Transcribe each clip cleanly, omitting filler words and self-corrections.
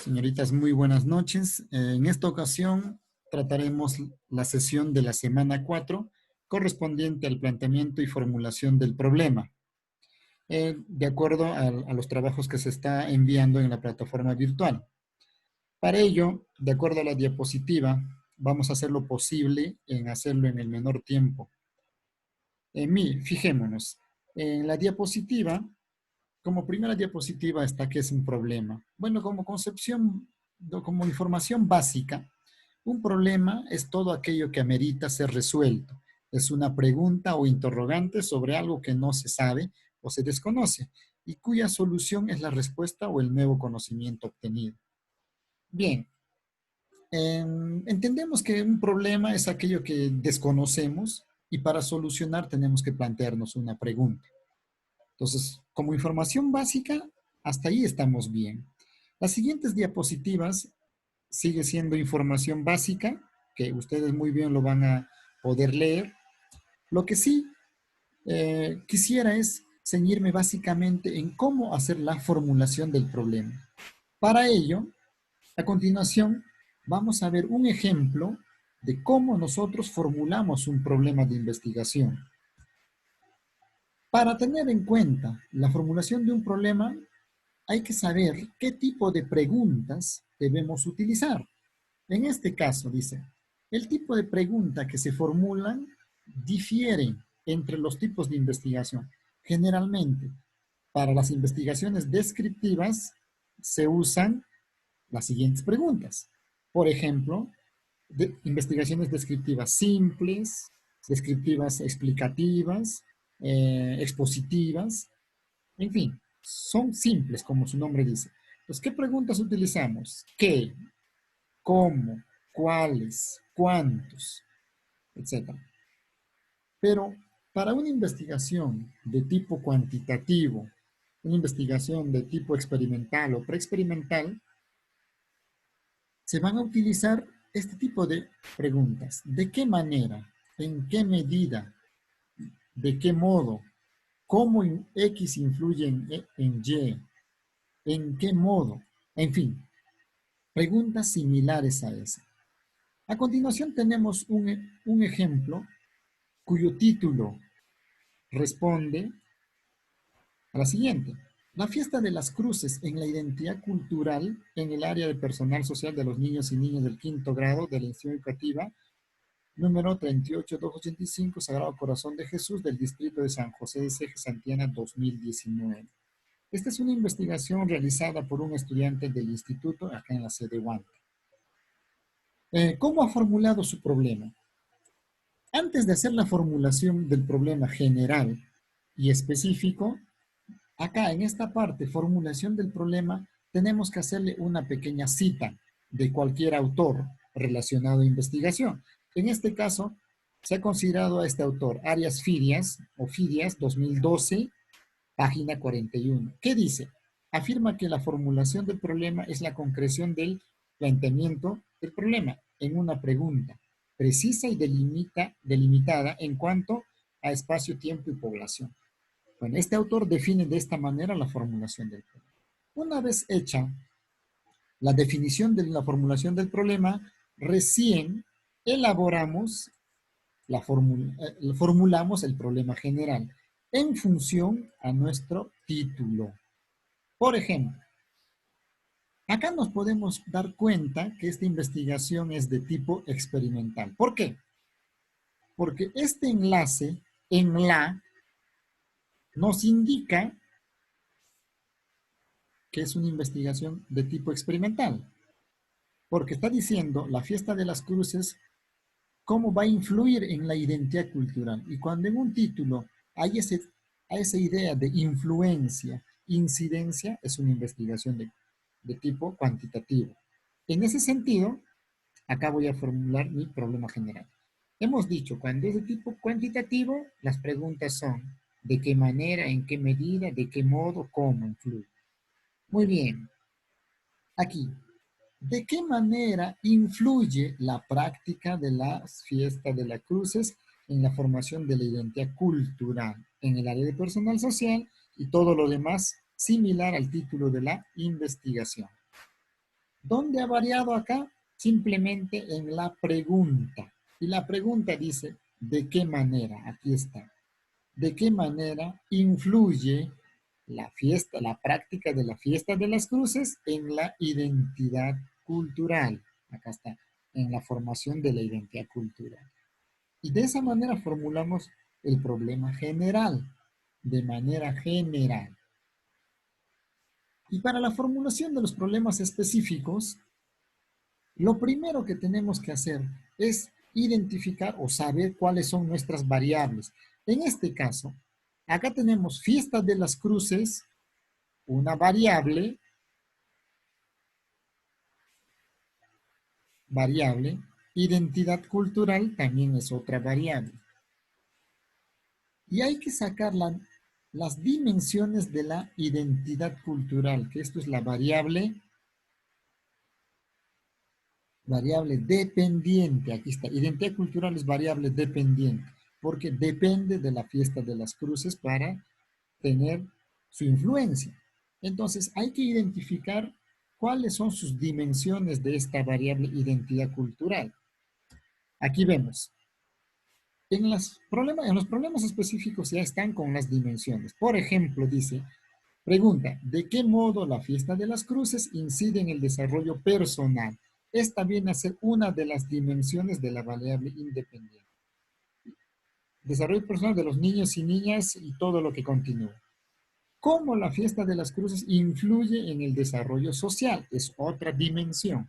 Señoritas, muy buenas noches. En esta ocasión trataremos la sesión de la semana 4 correspondiente al planteamiento y formulación del problema, de acuerdo a los trabajos que se está enviando en la plataforma virtual. Para ello, de acuerdo a la diapositiva, vamos a hacer lo posible en hacerlo en el menor tiempo. Fijémonos, en la diapositiva, como primera diapositiva está que es un problema. Bueno, como concepción, como información básica, un problema es todo aquello que amerita ser resuelto. Es una pregunta o interrogante sobre algo que no se sabe o se desconoce y cuya solución es la respuesta o el nuevo conocimiento obtenido. Bien, entendemos que un problema es aquello que desconocemos y para solucionar tenemos que plantearnos una pregunta. Entonces, como información básica, hasta ahí estamos bien. Las siguientes diapositivas sigue siendo información básica, que ustedes muy bien lo van a poder leer. Lo que sí quisiera es ceñirme básicamente en cómo hacer la formulación del problema. Para ello, a continuación, vamos a ver un ejemplo de cómo nosotros formulamos un problema de investigación. Para tener en cuenta la formulación de un problema, hay que saber qué tipo de preguntas debemos utilizar. En este caso, dice, el tipo de pregunta que se formulan difiere entre los tipos de investigación. Generalmente, para las investigaciones descriptivas se usan las siguientes preguntas. Por ejemplo, investigaciones descriptivas simples, descriptivas explicativas, expositivas, en fin, son simples como su nombre dice. Entonces, ¿qué preguntas utilizamos? ¿Qué? ¿Cómo? ¿Cuáles? ¿Cuántos? Etcétera. Pero para una investigación de tipo cuantitativo, una investigación de tipo experimental o preexperimental, se van a utilizar este tipo de preguntas. ¿De qué manera? ¿En qué medida? ¿De qué modo? ¿Cómo X influye en Y? ¿En qué modo? En fin, preguntas similares a esa. A continuación tenemos un ejemplo cuyo título responde a la siguiente. La fiesta de las cruces en la identidad cultural en el área de personal social de los niños y niñas del quinto grado de la institución educativa número 38285 Sagrado Corazón de Jesús del distrito de San José de Ceje, Santiana 2019. Esta es una investigación realizada por un estudiante del instituto acá en la sede Huanta. ¿Cómo ha formulado su problema? Antes de hacer la formulación del problema general y específico, acá en esta parte, formulación del problema, tenemos que hacerle una pequeña cita de cualquier autor relacionado a investigación. En este caso, se ha considerado a este autor, Arias Firias, o Firias, 2012, página 41. ¿Qué dice? Afirma que la formulación del problema es la concreción del planteamiento del problema en una pregunta precisa y delimitada en cuanto a espacio, tiempo y población. Bueno, este autor define de esta manera la formulación del problema. Una vez hecha la definición de la formulación del problema, recién elaboramos formulamos el problema general en función a nuestro título. Por ejemplo, acá nos podemos dar cuenta que esta investigación es de tipo experimental. ¿Por qué? Porque este enlace en la nos indica que es una investigación de tipo experimental. Porque está diciendo la fiesta de las cruces, cómo va a influir en la identidad cultural. Y cuando en un título hay esa idea de influencia, incidencia, es una investigación de tipo cuantitativo. En ese sentido, acá voy a formular mi problema general. Hemos dicho, cuando es de tipo cuantitativo, las preguntas son, ¿de qué manera, en qué medida, de qué modo, cómo influye? Muy bien. Aquí, ¿de qué manera influye la práctica de las fiestas de las cruces en la formación de la identidad cultural en el área de personal social y todo lo demás similar al título de la investigación? ¿Dónde ha variado acá? Simplemente en la pregunta. Y la pregunta dice, ¿de qué manera? Aquí está. ¿De qué manera influye la fiesta, la práctica de la fiesta de las cruces en la identidad cultural? Acá está, en la formación de la identidad cultural. Y de esa manera formulamos el problema general, de manera general. Y para la formulación de los problemas específicos, lo primero que tenemos que hacer es identificar o saber cuáles son nuestras variables. En este caso, acá tenemos fiesta de las cruces, una variable, identidad cultural también es otra variable. Y hay que sacar las dimensiones de la identidad cultural, que esto es la variable dependiente. Aquí está, identidad cultural es variable dependiente, porque depende de la fiesta de las cruces para tener su influencia. Entonces hay que identificar cuáles son sus dimensiones de esta variable identidad cultural. Aquí vemos, en los problemas específicos ya están con las dimensiones. Por ejemplo, dice, pregunta, ¿de qué modo la fiesta de las cruces incide en el desarrollo personal? Esta viene a ser una de las dimensiones de la variable independiente. Desarrollo personal de los niños y niñas y todo lo que continúa. ¿Cómo la fiesta de las cruces influye en el desarrollo social? Es otra dimensión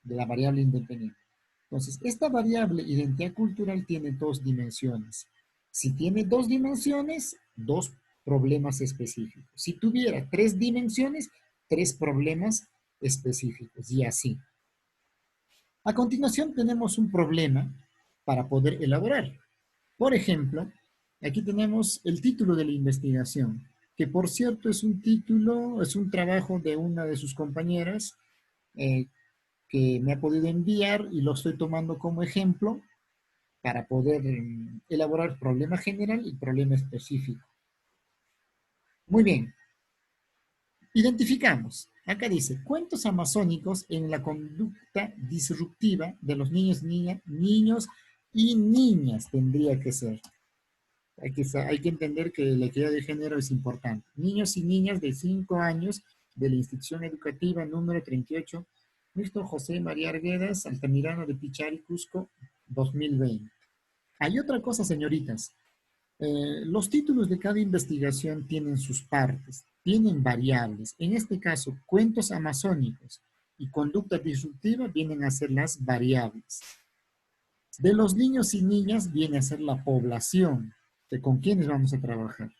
de la variable independiente. Entonces, esta variable identidad cultural tiene dos dimensiones. Si tiene dos dimensiones, dos problemas específicos. Si tuviera tres dimensiones, tres problemas específicos y así. A continuación tenemos un problema para poder elaborar. Por ejemplo, aquí tenemos el título de la investigación, que por cierto es un título, es un trabajo de una de sus compañeras que me ha podido enviar y lo estoy tomando como ejemplo para poder elaborar problema general y problema específico. Muy bien, identificamos. Acá dice, cuentos amazónicos en la conducta disruptiva de los niños y niñas tendría que ser. Hay que entender que la equidad de género es importante. Niños y niñas de 5 años de la institución educativa número 38, Mixto José María Arguedas, Altamirano de Pichari, Cusco, 2020. Hay otra cosa, señoritas. Los títulos de cada investigación tienen sus partes, tienen variables. En este caso, cuentos amazónicos y conducta disruptiva vienen a ser las variables. De los niños y niñas viene a ser la población, de con quienes vamos a trabajar.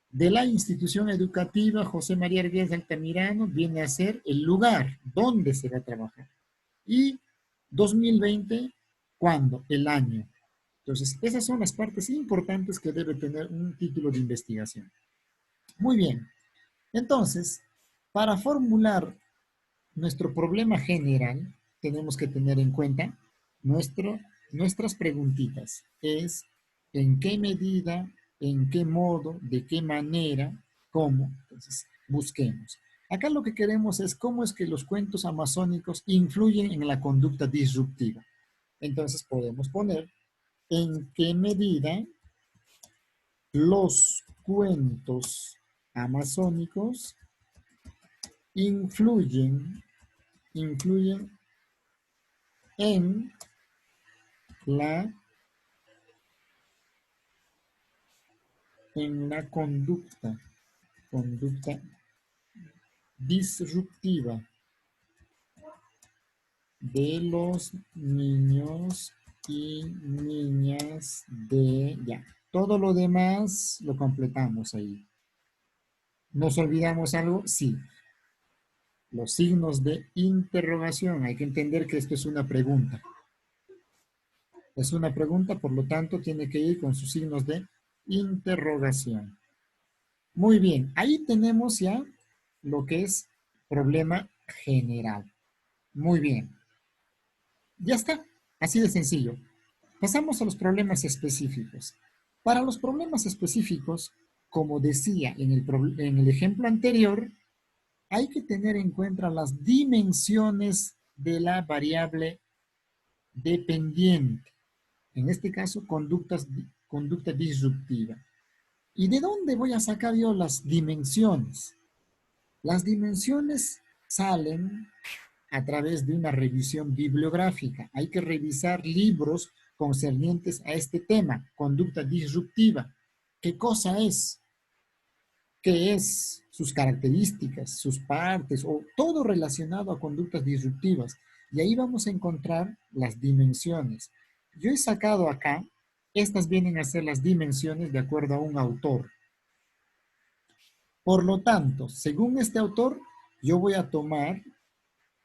De la institución educativa José María Arguedas Altamirano viene a ser el lugar donde se va a trabajar. Y 2020, ¿cuándo? El año. Entonces, esas son las partes importantes que debe tener un título de investigación. Muy bien. Entonces, para formular nuestro problema general, tenemos que tener en cuenta nuestras preguntitas. Es en qué medida, en qué modo, de qué manera, cómo. Entonces, busquemos. Acá lo que queremos es cómo es que los cuentos amazónicos influyen en la conducta disruptiva. Entonces podemos poner en qué medida los cuentos amazónicos influyen en la, conducta disruptiva de los niños y niñas de ya. Todo lo demás lo completamos ahí. ¿Nos olvidamos algo? Sí. Los signos de interrogación. Hay que entender que esto es una pregunta. Es una pregunta, por lo tanto, tiene que ir con sus signos de interrogación. Muy bien, ahí tenemos ya lo que es problema general. Muy bien. Ya está, así de sencillo. Pasamos a los problemas específicos. Para los problemas específicos, como decía en el ejemplo anterior, hay que tener en cuenta las dimensiones de la variable dependiente. En este caso, conducta disruptiva. ¿Y de dónde voy a sacar yo las dimensiones? Las dimensiones salen a través de una revisión bibliográfica. Hay que revisar libros concernientes a este tema, conducta disruptiva. ¿Qué cosa es? ¿Qué es? Sus características, sus partes, o todo relacionado a conductas disruptivas. Y ahí vamos a encontrar las dimensiones. Yo he sacado acá, estas vienen a ser las dimensiones de acuerdo a un autor. Por lo tanto, según este autor, yo voy a tomar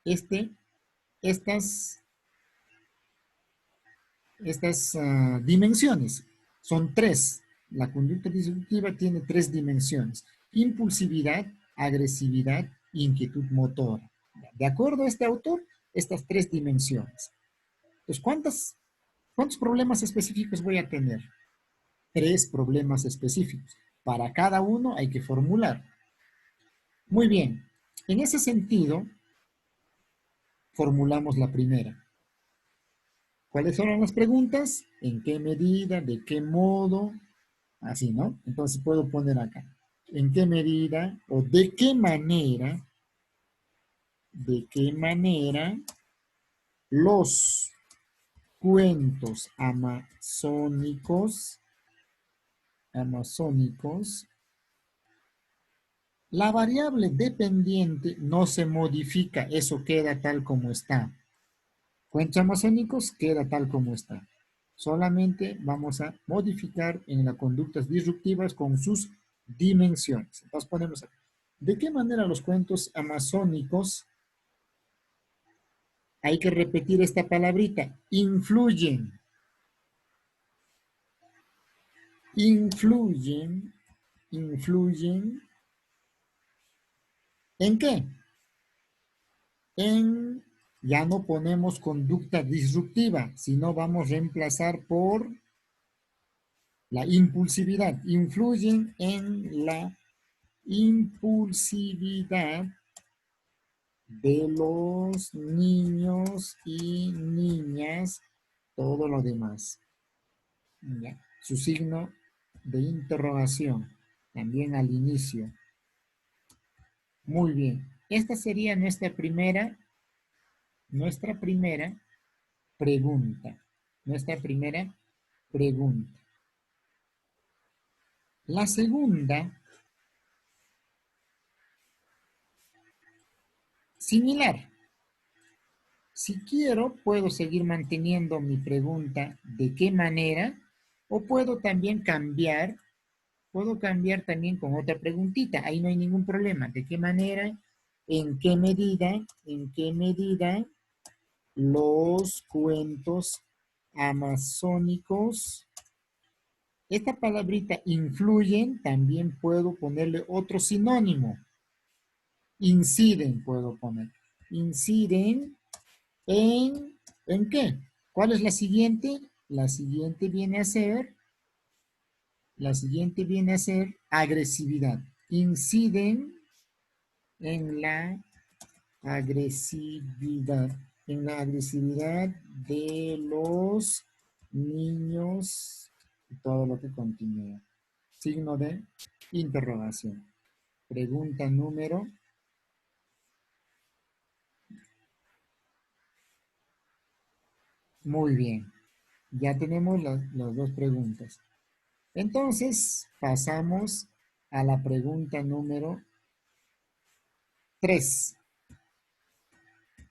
estas dimensiones. Son tres. La conducta disruptiva tiene tres dimensiones: impulsividad, agresividad, inquietud motora. De acuerdo a este autor, estas tres dimensiones. Entonces, ¿cuántos problemas específicos voy a tener? Tres problemas específicos. Para cada uno hay que formular. Muy bien. En ese sentido, formulamos la primera. ¿Cuáles son las preguntas? ¿En qué medida? ¿De qué modo? Así, ¿no? Entonces puedo poner acá. ¿En qué medida o de qué manera los cuentos amazónicos, la variable dependiente no se modifica, eso queda tal como está. Cuentos amazónicos queda tal como está. Solamente vamos a modificar en las conductas disruptivas con sus dimensiones. Entonces ponemos aquí. ¿De qué manera los cuentos amazónicos, hay que repetir esta palabrita, influyen? Influyen, ¿en qué? Ya no ponemos conducta disruptiva, sino vamos a reemplazar por la impulsividad. Influyen en la impulsividad de los niños y niñas, todo lo demás. ¿Ya? Su signo de interrogación, también al inicio. Muy bien. Esta sería nuestra primera pregunta. Nuestra primera pregunta. La segunda, similar. Si quiero, puedo seguir manteniendo mi pregunta de qué manera, o puedo cambiar también con otra preguntita. Ahí no hay ningún problema. ¿De qué manera? En qué medida los cuentos amazónicos? Esta palabrita influyen, también puedo ponerle otro sinónimo. Inciden, puedo poner. Inciden ¿en qué? ¿Cuál es la siguiente? La siguiente viene a ser agresividad. Inciden en la agresividad, de los niños y todo lo que continúa. Signo de interrogación. Pregunta número. Muy bien. Ya tenemos las dos preguntas. Entonces, pasamos a la pregunta número 3.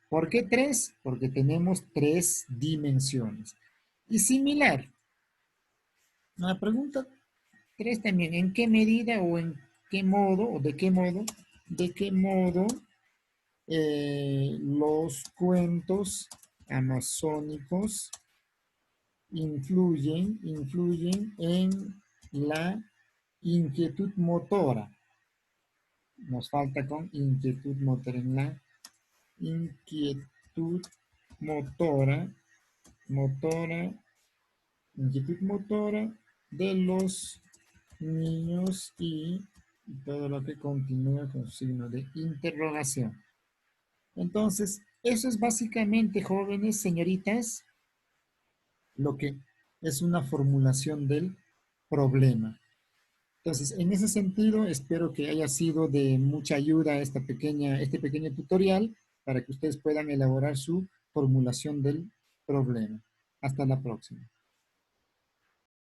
¿Por qué 3? Porque tenemos tres dimensiones. Y similar, la pregunta 3 también, ¿en qué medida o en qué modo o de qué modo los cuentos amazónicos influyen en la inquietud motora? Nos falta con inquietud motora, en la inquietud motora, inquietud motora de los niños y todo lo que continúa con signo de interrogación. Entonces, eso es básicamente, jóvenes, señoritas, lo que es una formulación del problema. Entonces, en ese sentido, espero que haya sido de mucha ayuda este pequeño tutorial para que ustedes puedan elaborar su formulación del problema. Hasta la próxima.